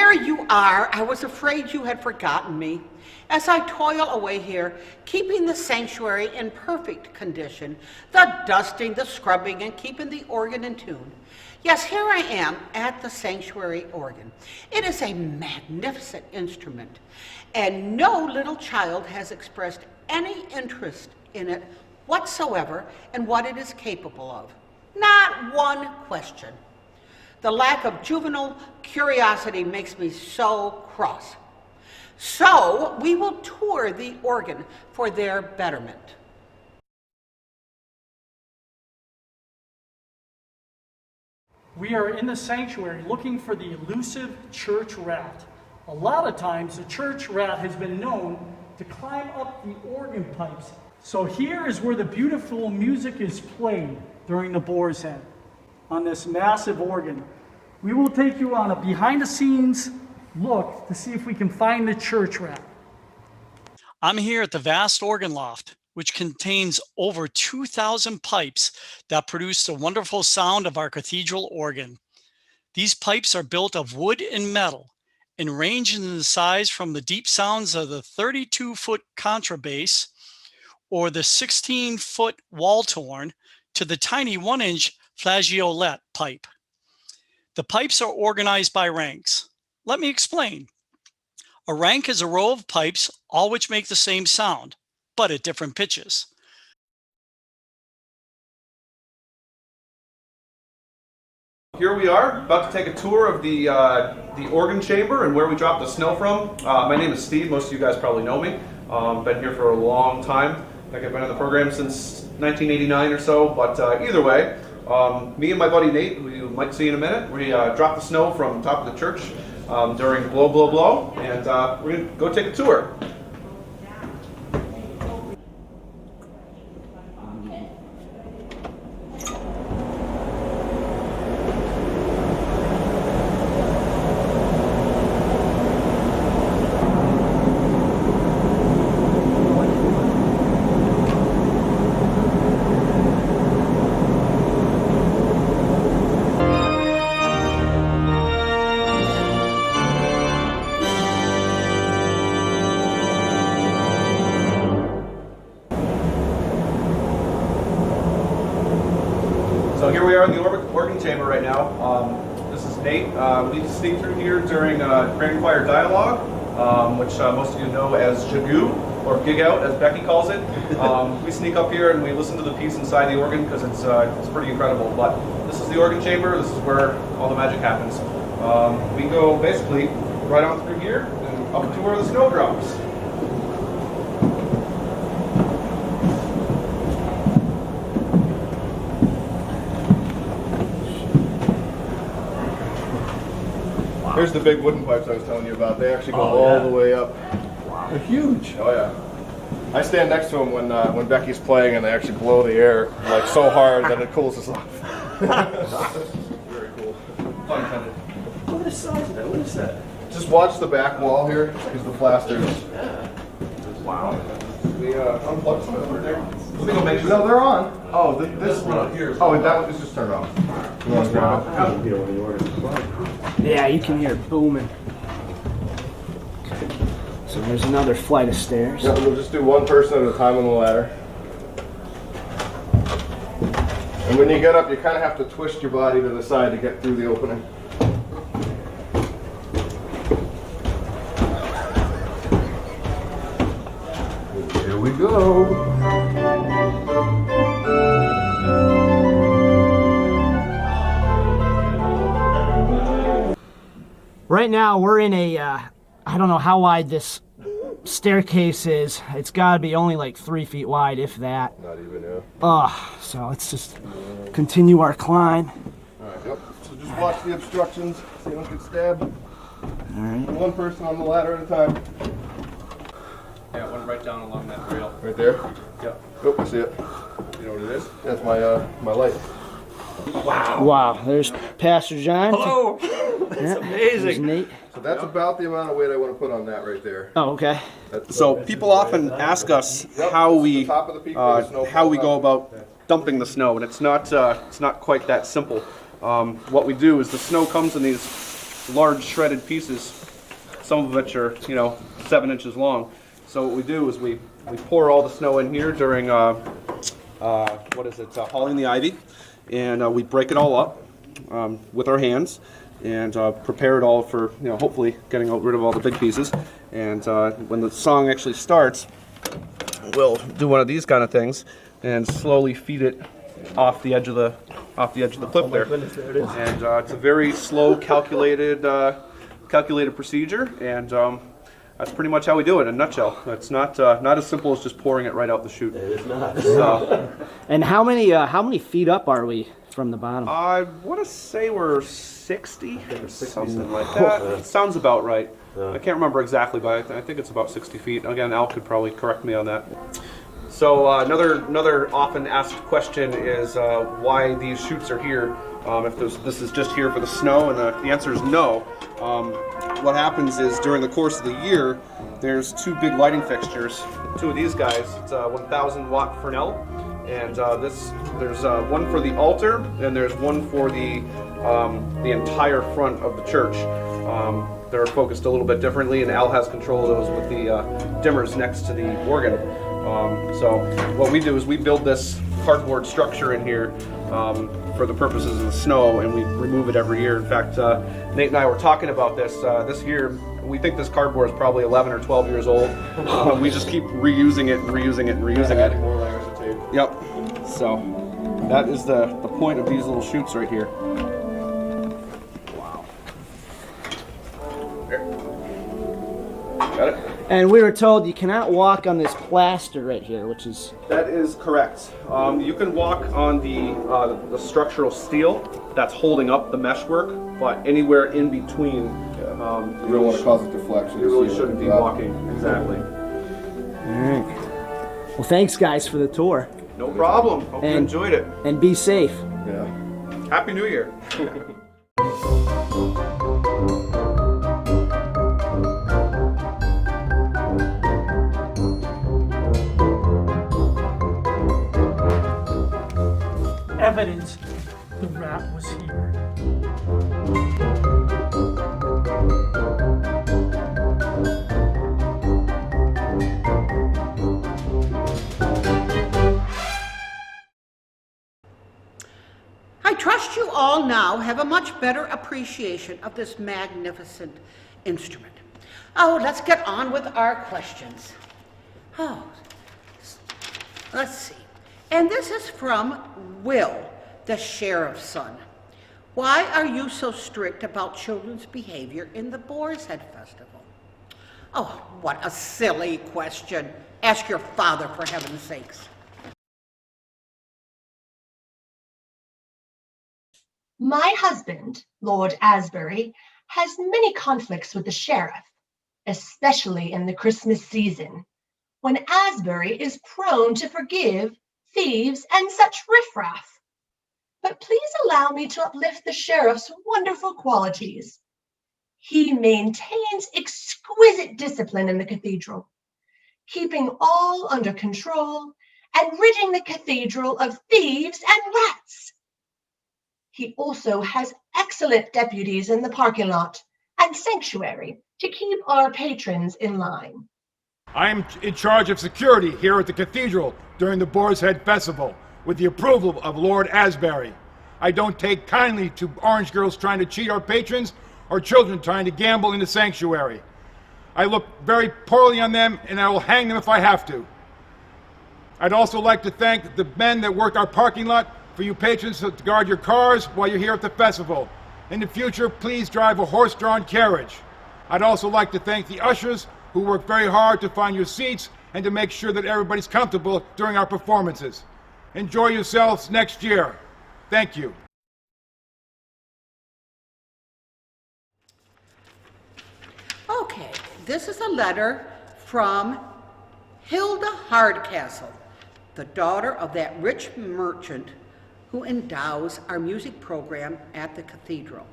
there you are. I was afraid you had forgotten me. As I toil away here, keeping the sanctuary in perfect condition, the dusting, the scrubbing, and keeping the organ in tune. Yes, here I am at the sanctuary organ. It is a magnificent instrument, and no little child has expressed any interest in it whatsoever and what it is capable of. Not one question. The lack of juvenile curiosity makes me so cross. So we will tour the organ for their betterment. We are in the sanctuary looking for the elusive church rat. A lot of times the church rat has been known to climb up the organ pipes. So here is where the beautiful music is played during the Boar's Head on this massive organ. We will take you on a behind-the-scenes look to see if we can find the church rat. I'm here at the vast organ loft, which contains over 2,000 pipes that produce the wonderful sound of our cathedral organ. These pipes are built of wood and metal and range in the size from the deep sounds of the 32-foot contrabass or the 16-foot wall-torn to the tiny 1-inch flageolet pipe. The pipes are organized by ranks. Let me explain. A rank is a row of pipes, all which make the same sound, but at different pitches. Here we are, about to take a tour of the organ chamber and where we drop the snow from. My name is Steve. Most of you guys probably know me. Been here for a long time. I think I've been in the program since 1989 or so, but either way, me and my buddy Nate, who you might see in a minute, we dropped the snow from the top of the church during Blow, Blow, Blow, and we're going to go take a tour. So here we are in the organ chamber right now. This is Nate. We sneak through here during Grand Choir Dialogue, which most of you know as Jagoo, or Gig Out as Becky calls it. We sneak up here and we listen to the piece inside the organ because it's pretty incredible. But this is the organ chamber. This is where all the magic happens. We go basically right on through here and up to where the snow drops. Here's the big wooden pipes I was telling you about. They actually go all the way up. Wow. They're huge. Oh yeah. I stand next to them when Becky's playing, and they actually blow the air like so hard that it cools us off. Very cool. Fun intended. Look at the size of that. What is that? Just watch the back wall here, because the plasters. Wow. We unplugged some of them right there. Let me go make sure. No, they're on. Oh, this one up here. Oh, that one is just turned off. You want to grab it? Yeah, you can hear it booming. So there's another flight of stairs. Yeah, we'll just do one person at a time on the ladder. And when you get up, you kind of have to twist your body to the side to get through the opening. Here we go. Right now we're in a, I don't know how wide this staircase is. It's got to be only like 3 feet wide, if that. Not even, yeah. So let's just continue our climb. All right, yep. So just watch the obstructions so you don't get stabbed. All right. One person on the ladder at a time. Yeah, one right down along that rail. Right there? Yep. Oh, I see it. You know what it is? That's my light. Wow, there's Pastor John. Hello. That's amazing. There's Nate. So that's about the amount of weight I want to put on that right there. Oh, okay. So people often ask us how we go about dumping the snow, and it's not quite that simple. What we do is the snow comes in these large shredded pieces, some of which are 7 inches long. So what we do is we pour all the snow in here during hauling the ivy, and we break it all up with our hands and prepare it all for hopefully getting rid of all the big pieces. And when the song actually starts, we'll do one of these kind of things and slowly feed it off the edge of the cliff there. And it's a very slow, calculated procedure, and that's pretty much how we do it in a nutshell. It's not as simple as just pouring it right out the chute. It is not. So, And how many feet up are we from the bottom? I want to say we're 60, something like that. It sounds about right. I can't remember exactly, but I think it's about 60 feet. Again, Al could probably correct me on that. So another often asked question is why these chutes are here. If this is just here for the snow, and the answer is no. What happens is during the course of the year, there's 2 big lighting fixtures. 2 of these guys, it's a 1,000 watt Fresnel, and there's one for the altar, and there's one for the entire front of the church. They're focused a little bit differently, and Al has control of those with the dimmers next to the organ. So what we do is we build this cardboard structure in here for the purposes of the snow, and we remove it every year. In fact, Nate and I were talking about this year. We think this cardboard is probably 11 or 12 years old. We just keep reusing it and reusing it and reusing it. Adding more layers of tape. Yep. So that is the point of these little chutes right here. Wow. There. Got it? And we were told you cannot walk on this plaster right here, which is... That is correct. You can walk on the structural steel that's holding up the meshwork, but anywhere in between, You don't want to cause a deflection. you really shouldn't be walking. Exactly. Well, thanks guys for the tour. No problem. Hope you enjoyed it. And be safe. Yeah. Happy New Year. Evidence the rat was here. I trust you all now have a much better appreciation of this magnificent instrument. Oh, let's get on with our questions. Oh, let's see. And this is from Will, the sheriff's son. Why are you so strict about children's behavior in the Boar's Head Festival? Oh, what a silly question. Ask your father, for heaven's sakes. My husband, Lord Asbury, has many conflicts with the sheriff, especially in the Christmas season, when Asbury is prone to forgive thieves and such riffraff. But please allow me to uplift the sheriff's wonderful qualities. He maintains exquisite discipline in the cathedral, keeping all under control and ridding the cathedral of thieves and rats. He also has excellent deputies in the parking lot and sanctuary to keep our patrons in line. I'm in charge of security here at the cathedral during the Boar's Head Festival, with the approval of Lord Asbury. I don't take kindly to orange girls trying to cheat our patrons or children trying to gamble in the sanctuary. I look very poorly on them, and I will hang them if I have to. I'd also like to thank the men that work our parking lot for you patrons to guard your cars while you're here at the festival. In the future, please drive a horse-drawn carriage. I'd also like to thank the ushers who work very hard to find your seats and to make sure that everybody's comfortable during our performances. Enjoy yourselves next year. Thank you. Okay, this is a letter from Hilda Hardcastle, the daughter of that rich merchant who endows our music program at the cathedral.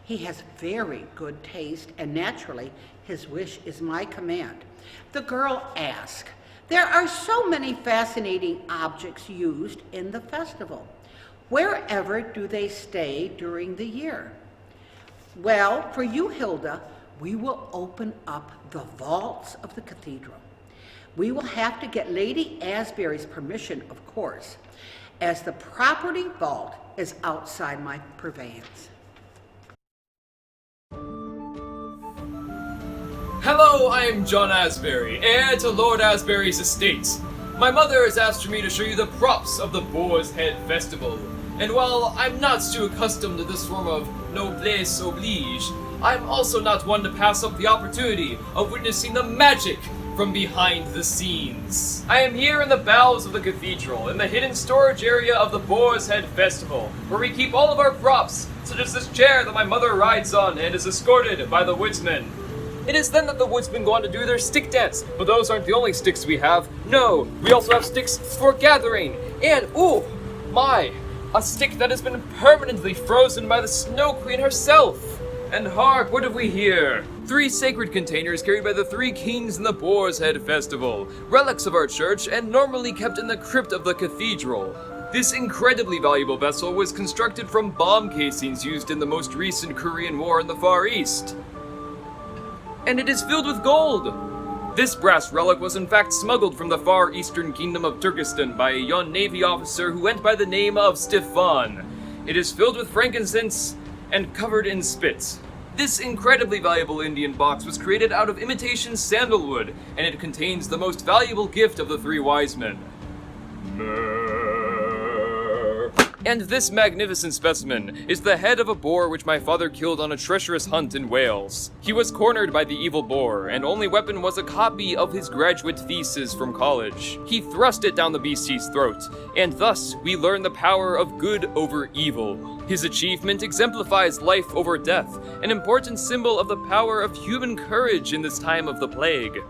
He has very good taste, and naturally, his wish is my command. The girl asked, there are so many fascinating objects used in the festival. Wherever do they stay during the year? Well, for you, Hilda, we will open up the vaults of the cathedral. We will have to get Lady Asbury's permission, of course, as the property vault is outside my purveyance. Hello, I am John Asbury, heir to Lord Asbury's estate. My mother has asked me to show you the props of the Boar's Head Festival, and while I'm not too accustomed to this form of noblesse oblige, I'm also not one to pass up the opportunity of witnessing the magic from behind the scenes. I am here in the bowels of the cathedral, in the hidden storage area of the Boar's Head Festival, where we keep all of our props, such as this chair that my mother rides on and is escorted by the woodsmen. It is then that the woodsmen go on to do their stick dance, but those aren't the only sticks we have. No, we also have sticks for gathering, and ooh, a stick that has been permanently frozen by the Snow Queen herself. And hark, what have we here? 3 sacred containers carried by the 3 kings in the Boar's Head Festival, relics of our church and normally kept in the crypt of the cathedral. This incredibly valuable vessel was constructed from bomb casings used in the most recent Korean War in the Far East. And it is filled with gold! This brass relic was in fact smuggled from the far eastern kingdom of Turkestan by a young navy officer who went by the name of Stefan. It is filled with frankincense and covered in spit. This incredibly valuable Indian box was created out of imitation sandalwood, and it contains the most valuable gift of the 3 wise men. And this magnificent specimen is the head of a boar which my father killed on a treacherous hunt in Wales. He was cornered by the evil boar, and only weapon was a copy of his graduate thesis from college. He thrust it down the beastie's throat, and thus we learn the power of good over evil. His achievement exemplifies life over death, an important symbol of the power of human courage in this time of the plague.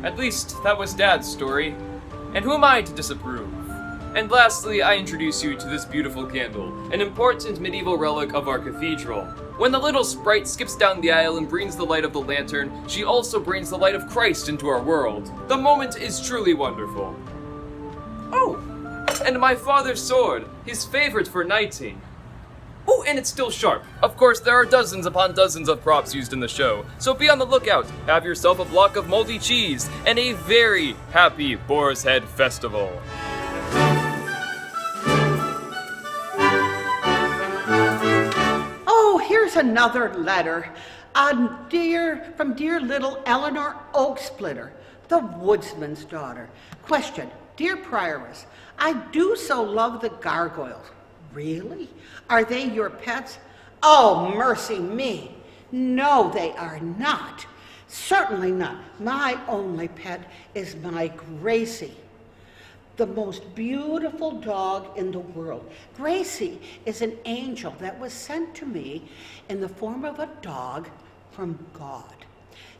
At least, that was Dad's story. And who am I to disapprove? And lastly, I introduce you to this beautiful candle, an important medieval relic of our cathedral. When the little sprite skips down the aisle and brings the light of the lantern, she also brings the light of Christ into our world. The moment is truly wonderful. Oh, and my father's sword, his favorite for knighting. Oh, and it's still sharp. Of course, there are dozens upon dozens of props used in the show, so be on the lookout. Have yourself a block of moldy cheese and a very happy Boar's Head Festival. Here's another letter from dear little Eleanor Oaksplitter, the woodsman's daughter. Question, dear Prioress, I do so love the gargoyles. Really? Are they your pets? Oh, mercy me. No, they are not. Certainly not. My only pet is my Gracie, the most beautiful dog in the world. Gracie is an angel that was sent to me in the form of a dog from God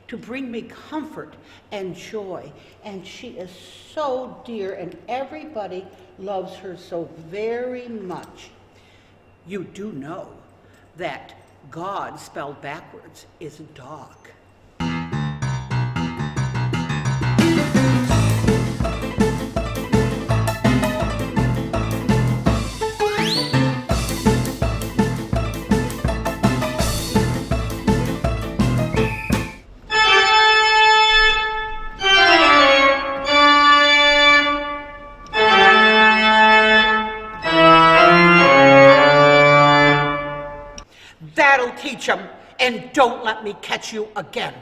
to bring me comfort and joy. And she is so dear, and everybody loves her so very much. You do know that God spelled backwards is dog. That'll teach 'em, and don't let me catch you again.